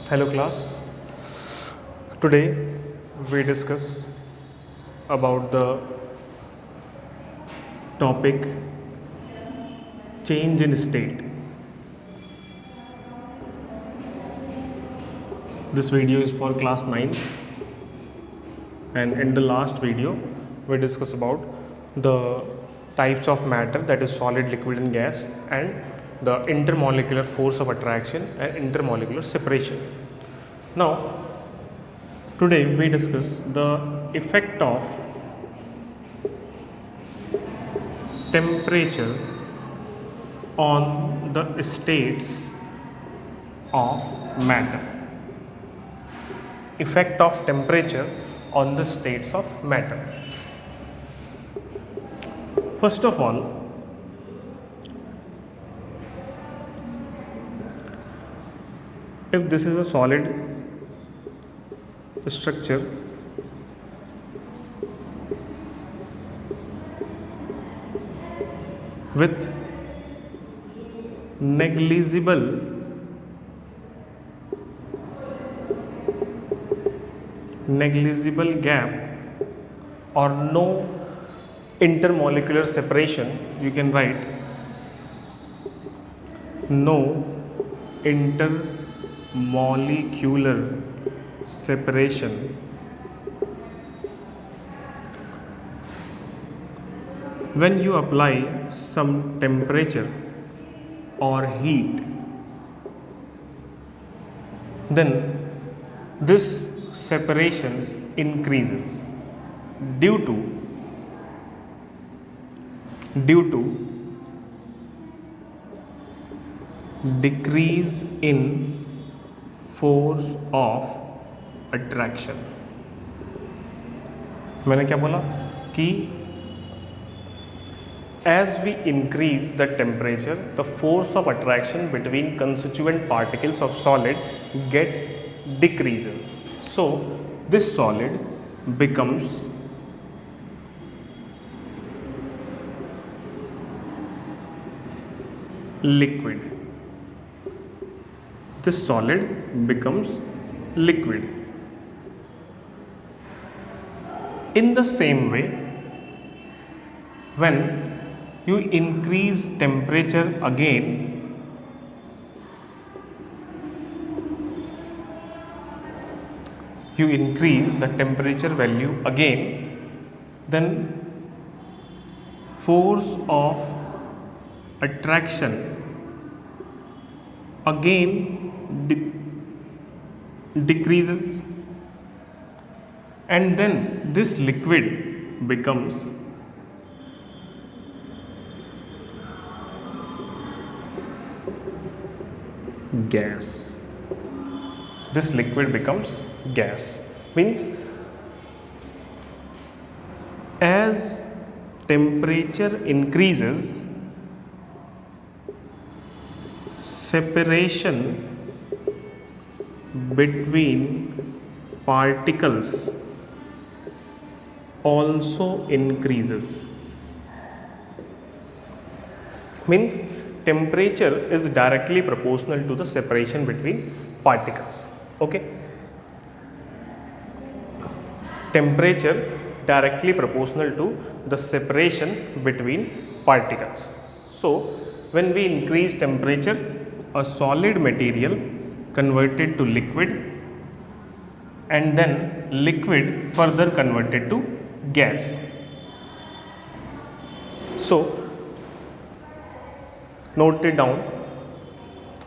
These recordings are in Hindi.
Hello class. Today we discuss about the topic change in state. This video is for class 9, and in the last video we discuss about the types of matter, that is solid, liquid and gas, and the intermolecular force of attraction and intermolecular separation. Now today we discuss the effect of temperature on the states of matter. Effect of temperature on the states of matter. First of all, if this is a solid structure, with negligible gap or no intermolecular separation, you can write no intermolecular separation when you apply some temperature or heat, then this separations increases due to decrease in force of attraction. मैंने क्या बोला कि as we increase the temperature, the force of attraction between constituent particles of solid get decreases. So this solid becomes liquid. This solid becomes liquid. In the same way, when you increase temperature again, you increase the temperature value again, then force of attraction again decreases, and then this liquid becomes gas. This liquid becomes gas. Means as temperature increases, separation between particles also increases. Means temperature is directly proportional to the separation between particles. Okay, temperature directly proportional to the separation between particles. So when we increase temperature, a solid material converted to liquid, and then liquid further converted to gas. So note it down.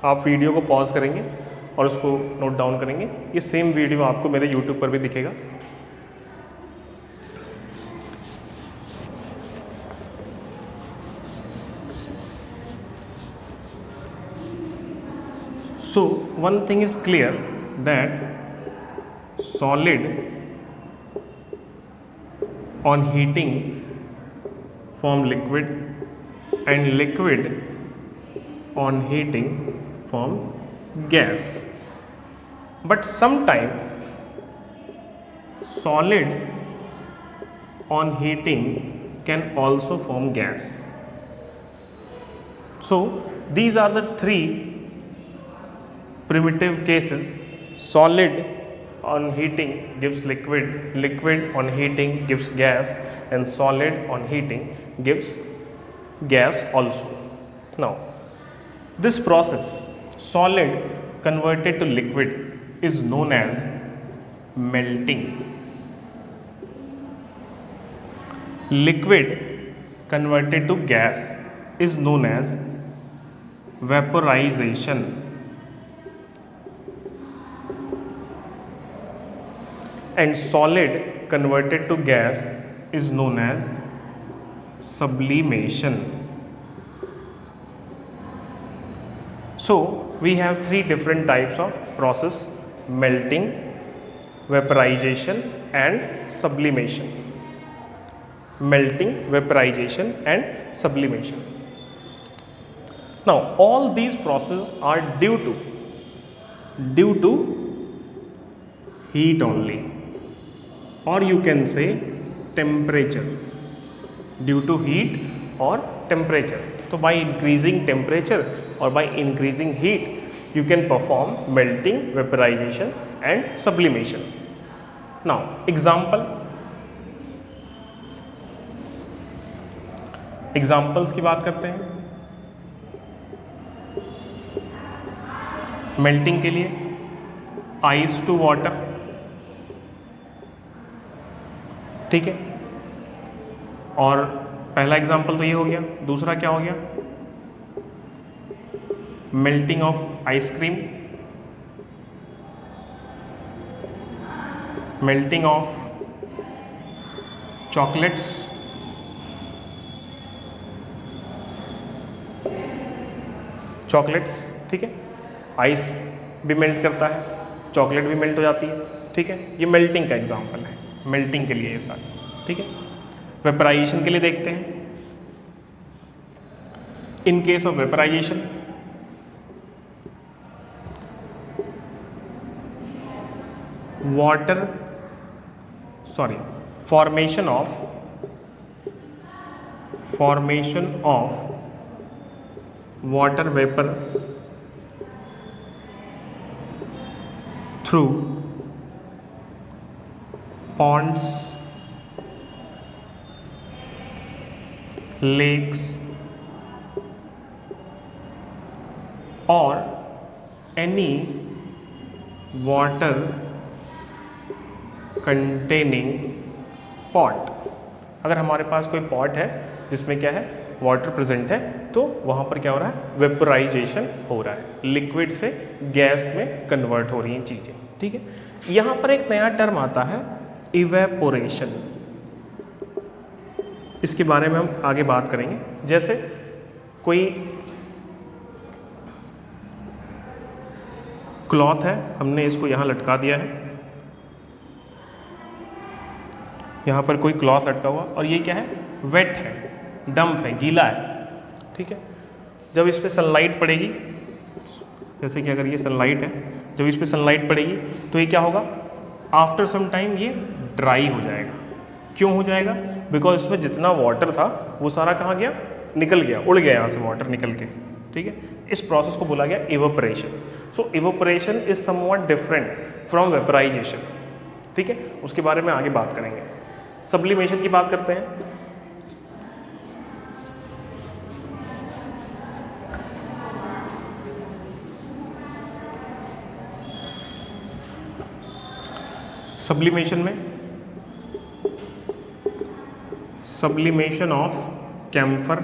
आप वीडियो को पॉज करेंगे और उसको नोट डाउन करेंगे. ये सेम वीडियो आपको मेरे यूट्यूब पर भी दिखेगा. So one thing is clear, that solid on heating form liquid, and liquid on heating form gas. But sometime solid on heating can also form gas. So these are the three primitive cases solid on heating gives liquid, liquid on heating gives gas, and solid on heating gives gas also. Now, this process, solid converted to liquid, is known as melting. Liquid converted to gas is known as vaporization. And solid converted to gas is known as sublimation. So we have three different types of process: melting, vaporization, and sublimation. Melting, vaporization, and sublimation. Now all these processes are due to heat only, or you can say temperature, due to heat or temperature. So by increasing temperature or by increasing heat, you can perform melting, vaporization, and sublimation. Now examples की बात करते हैं. मेल्टिंग के लिए आइस टू वाटर, ठीक है. और पहला एग्जाम्पल तो ये हो गया. दूसरा क्या हो गया? Melting of ice cream, melting of chocolates, ठीक है. आइस भी मेल्ट करता है, चॉकलेट भी मेल्ट हो जाती है, ठीक है. ये मेल्टिंग का एग्जांपल है, मेल्टिंग के लिए ये सारे, ठीक है. वेपराइजेशन के लिए देखते हैं. In case of vaporisation, formation of water vapor through ponds, lakes, or any water containing pot. अगर हमारे पास कोई पॉट है जिसमें क्या है, वाटर प्रेजेंट है, तो वहाँ पर क्या हो रहा है? वेपराइजेशन हो रहा है. लिक्विड से गैस में कन्वर्ट हो रही हैं चीज़ें, ठीक है. यहाँ पर एक नया टर्म आता है, इवेपोरेशन. इसके बारे में हम आगे बात करेंगे. जैसे कोई क्लॉथ है, हमने इसको यहाँ लटका दिया है, यहाँ पर कोई क्लॉथ लटका हुआ, और ये क्या है? वेट है, डंप है, गीला है, ठीक है. जब इस पर सनलाइट पड़ेगी, जैसे कि अगर ये सनलाइट है, जब इस पर सनलाइट पड़ेगी तो ये क्या होगा? आफ्टर सम टाइम ये ड्राई हो जाएगा. क्यों हो जाएगा? बिकॉज इसमें जितना वाटर था वो सारा कहाँ गया? निकल गया, उड़ गया यहाँ से वाटर निकल के, ठीक है. इस प्रोसेस को बोला गया evaporation. So evaporation is somewhat different from vaporization, ठीक है. उसके बारे में आगे बात करेंगे. सब्लिमेशन की बात करते हैं. Sublimation of camphor,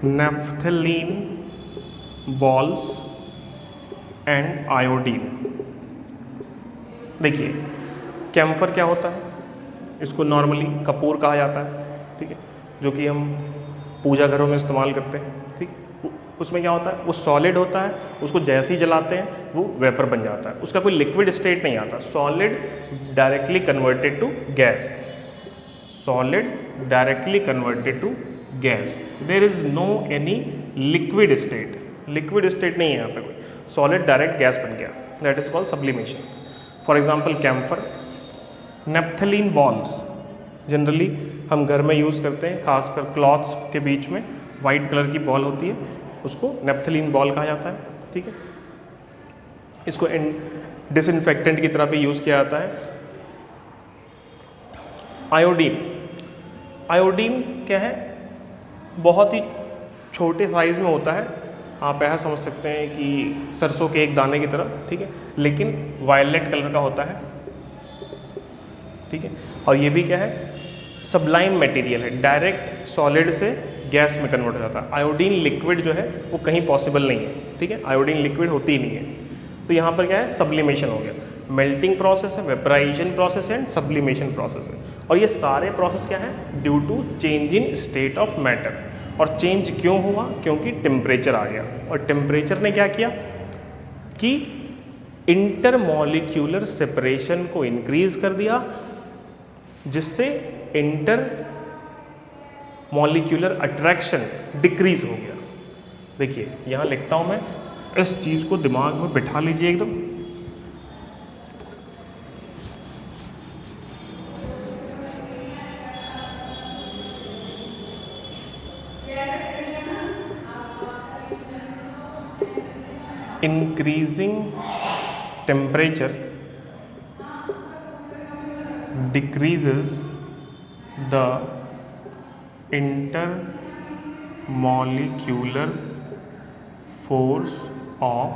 naphthalene balls and iodine. देखिए कैम्फर क्या होता है? इसको नॉर्मली कपूर कहा जाता है, ठीक है, जो कि हम पूजा घरों में इस्तेमाल करते हैं, ठीक. उसमें क्या होता है? वो सॉलिड होता है, उसको जैसे ही जलाते हैं वो वेपर बन जाता है, उसका कोई लिक्विड स्टेट नहीं आता. Solid directly converted to gas, solid directly converted to gas. There is no any liquid state, liquid state नहीं है यहाँ पे कोई, सॉलिड डायरेक्ट गैस बन गया. That is called sublimation. For example camphor. Naphthalene balls generally हम घर में यूज़ करते हैं, खासकर क्लॉथ्स के बीच में वाइट कलर की बॉल होती है, उसको नेप्थलीन बॉल कहा जाता है। ठीक है, इसको डिसइंफेक्टेंट की तरह भी यूज़ किया जाता है। आयोडीन, आयोडीन क्या है, बहुत ही छोटे साइज़ में होता है, आप ऐसा समझ सकते हैं कि सरसों के एक दाने की तरह। ठीक है, लेकिन वायलेट कलर का होता है। ठीक है, और ये भी क्या है, सबलाइम मटेरियल है, डायरेक्ट सॉलिड से गैस में कन्वर्ट हो जाता है। आयोडीन लिक्विड जो है वो कहीं पॉसिबल नहीं है। ठीक है, आयोडीन लिक्विड होती ही नहीं है। तो यहाँ पर क्या है, सब्लिमेशन हो गया, मेल्टिंग प्रोसेस है, वेपराइजेशन प्रोसेस है एंड सब्लिमेशन प्रोसेस है। और ये सारे प्रोसेस क्या है, due to change in state of matter. और चेंज क्यों हुआ, क्योंकि टेम्परेचर आ गया, और टेम्परेचर ने क्या किया कि इंटरमॉलिक्यूलर सेपरेशन को इंक्रीज कर दिया, जिससे इंटर मॉलिक्यूलर अट्रैक्शन डिक्रीज हो गया। देखिए यहाँ लिखता हूँ मैं, इस चीज़ को दिमाग में बिठा लीजिए एकदम। increasing temperature decreases the intermolecular force of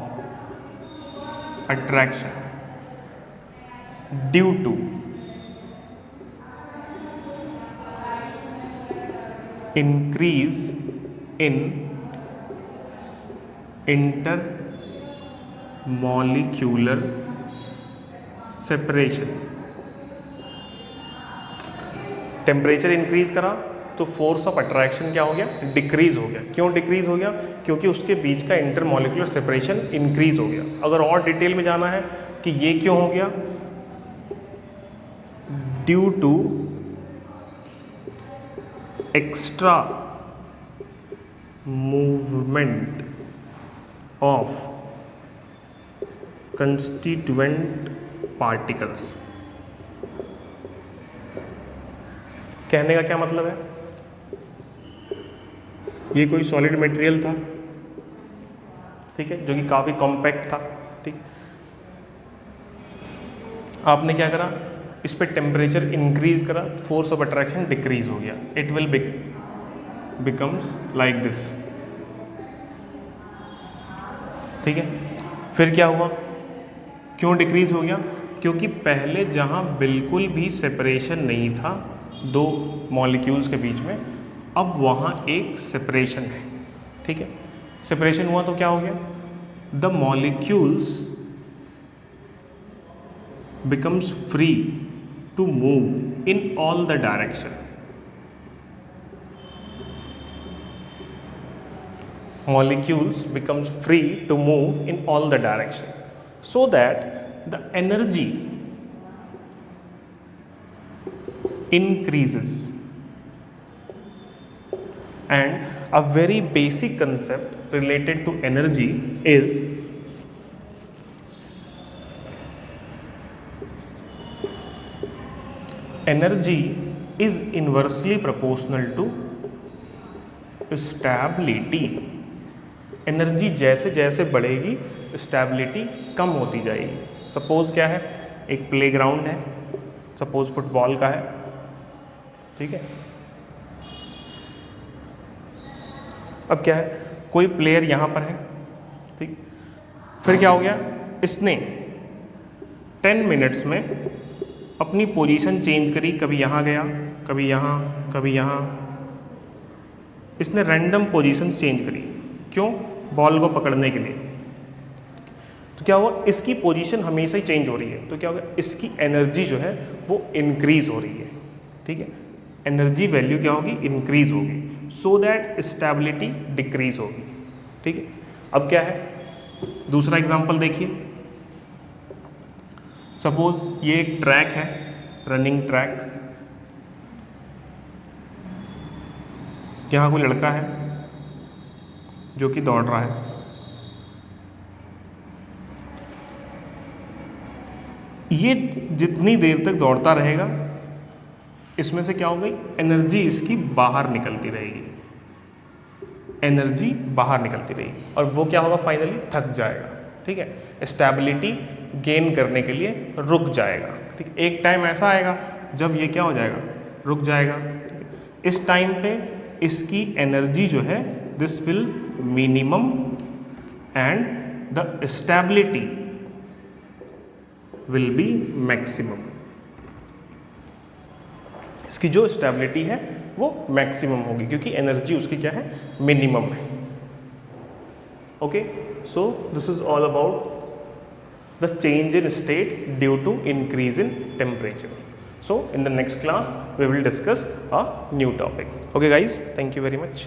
attraction due to increase in intermolecular separation। Temperature increase करा तो फोर्स ऑफ अट्रैक्शन क्या हो गया, डिक्रीज हो गया। क्यों डिक्रीज हो गया, क्योंकि उसके बीच का इंटरमॉलिक्यूलर सेपरेशन इंक्रीज हो गया। अगर और डिटेल में जाना है कि ये क्यों हो गया, due to extra movement of constituent particles. कहने का क्या मतलब है, ये कोई सॉलिड मटेरियल था, ठीक है, जो कि काफ़ी कॉम्पैक्ट था। ठीक, आपने क्या करा, इस पे टेम्परेचर इंक्रीज करा, फोर्स ऑफ अट्रैक्शन डिक्रीज हो गया। It will becomes like this. ठीक है, फिर क्या हुआ, क्यों डिक्रीज हो गया, क्योंकि पहले जहाँ बिल्कुल भी सेपरेशन नहीं था दो मॉलिक्यूल्स के बीच में, अब वहाँ एक सेपरेशन है। ठीक है, सेपरेशन हुआ तो क्या हो गया, the molecules becomes free to move in all the direction. molecules becomes free to move in all the direction, so that the energy increases. And a very basic concept related to energy is energy is inversely proportional to stability। Energy जैसे जैसे बढ़ेगी स्टेबिलिटी कम होती जाएगी। सपोज क्या है, एक प्लेग्राउंड है, सपोज फुटबॉल का है, ठीक है। अब क्या है, कोई प्लेयर यहाँ पर है, ठीक, फिर क्या हो गया, इसने 10 मिनट्स में अपनी पोजीशन चेंज करी, कभी यहाँ गया, कभी यहाँ, कभी यहाँ, इसने रैंडम पोजीशन चेंज करी। क्यों, बॉल को पकड़ने के लिए। तो क्या हुआ, इसकी पोजीशन हमेशा ही चेंज हो रही है, तो क्या होगा, इसकी एनर्जी जो है वो इंक्रीज हो रही है। ठीक है, एनर्जी वैल्यू क्या होगी, इंक्रीज होगी, सो दैट स्टेबिलिटी डिक्रीज होगी। ठीक है, अब क्या है, दूसरा एग्जांपल देखिए। सपोज ये एक ट्रैक है, रनिंग ट्रैक, यहाँ कोई लड़का है जो कि दौड़ रहा है। ये जितनी देर तक दौड़ता रहेगा, इसमें से क्या हो गई, एनर्जी इसकी बाहर निकलती रहेगी। एनर्जी बाहर निकलती रहेगी और वो क्या होगा, फाइनली थक जाएगा। ठीक है, स्टेबिलिटी गेन करने के लिए रुक जाएगा। ठीक, एक टाइम ऐसा आएगा जब ये क्या हो जाएगा, रुक जाएगा। इस टाइम पे इसकी एनर्जी जो है this will minimum and the stability will be maximum. इसकी जो स्टेबिलिटी है वो मैक्सिमम होगी क्योंकि एनर्जी उसकी क्या है, मिनिमम है। Okay, so this is all about the change in state due to increase in temperature. So in the next class we will discuss a new topic. Okay guys, thank you very much.